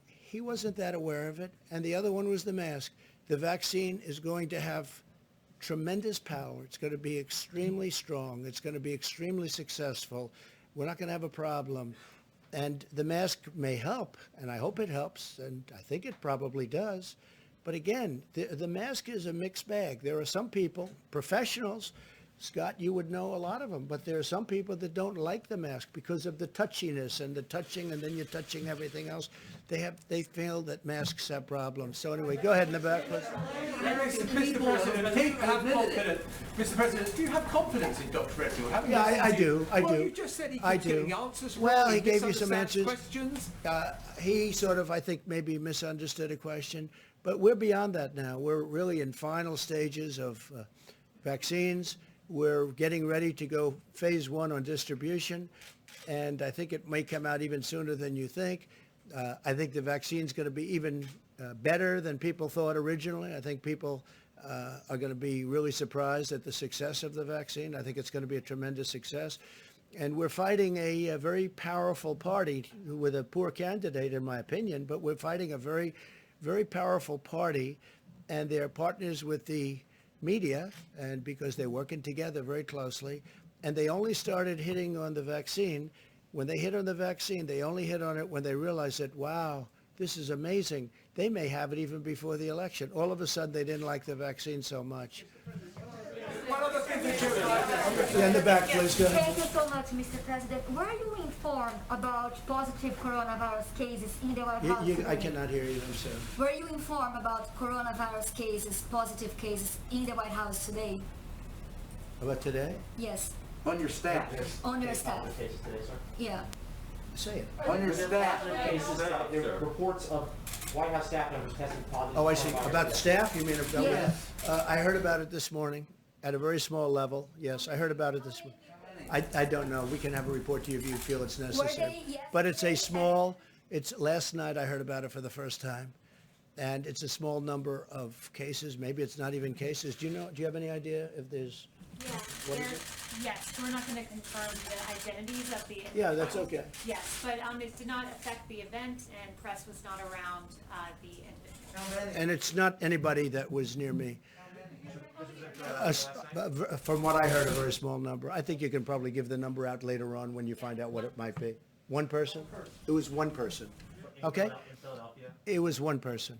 He wasn't that aware of it. And the other one was the mask. The vaccine is going to have tremendous power. It's going to be extremely strong. It's going to be extremely successful. We're not going to have a problem. And the mask may help, and I hope it helps, and I think it probably does. But again, the mask is a mixed bag. There are some people, professionals, Scott, you would know a lot of them, but there are some people that don't like the mask because of the touchiness and the touching, and then you're touching everything else. They feel that masks have problems. So anyway, go ahead in the back, please. Mr. President, do you have confidence in Dr. Redfield? Yeah, I do. Well, you just said he keeps getting answers wrong. Well, he gave you some answers. Questions. He sort of, I think, maybe misunderstood a question, but we're beyond that now. We're really in final stages of vaccines. We're getting ready to go phase 1 on distribution, and I think it may come out even sooner than you think. I think the vaccine's going to be even better than people thought originally. I think people are going to be really surprised at the success of the vaccine. I think it's going to be a tremendous success. And we're fighting a very powerful party with a poor candidate, in my opinion, but we're fighting a very, very powerful party, and they're partners with the media, and because they're working together very closely, and they only started hitting on the vaccine. When they hit on the vaccine, they only hit on it when they realized that, wow, this is amazing. They may have it even before the election. All of a sudden, they didn't like the vaccine so much. Yeah, in the back, please. Go ahead. Thank you so much, Mr. President. Were you informed about positive coronavirus cases in the White House today? I cannot hear you, I'm sorry. Were you informed about coronavirus cases, positive cases in the White House today? About today? Yes, On your staff. on your staff. Cases today, sir. Yeah. Say it. On your staff. Cases, there are reports of White House staff members testing positive. Oh, I see. About staff, you mean? About Yes. I heard about it this morning at a very small level. Yes, I heard about it this morning. I don't know. We can have a report to you if you feel it's necessary. Yes. But it's a small, last night I heard about it for the first time. And it's a small number of cases. Maybe it's not even cases. Do you have any idea if there's? Yeah, yes, we're not going to confirm the identities of the. Yeah, that's okay. Yes, but it did not affect the event, and press was not around the individual. And it's not anybody that was near me. From what I heard, a very small number. I think you can probably give the number out later on when you find out what it might be. One person? It was one person. Okay? It was one person.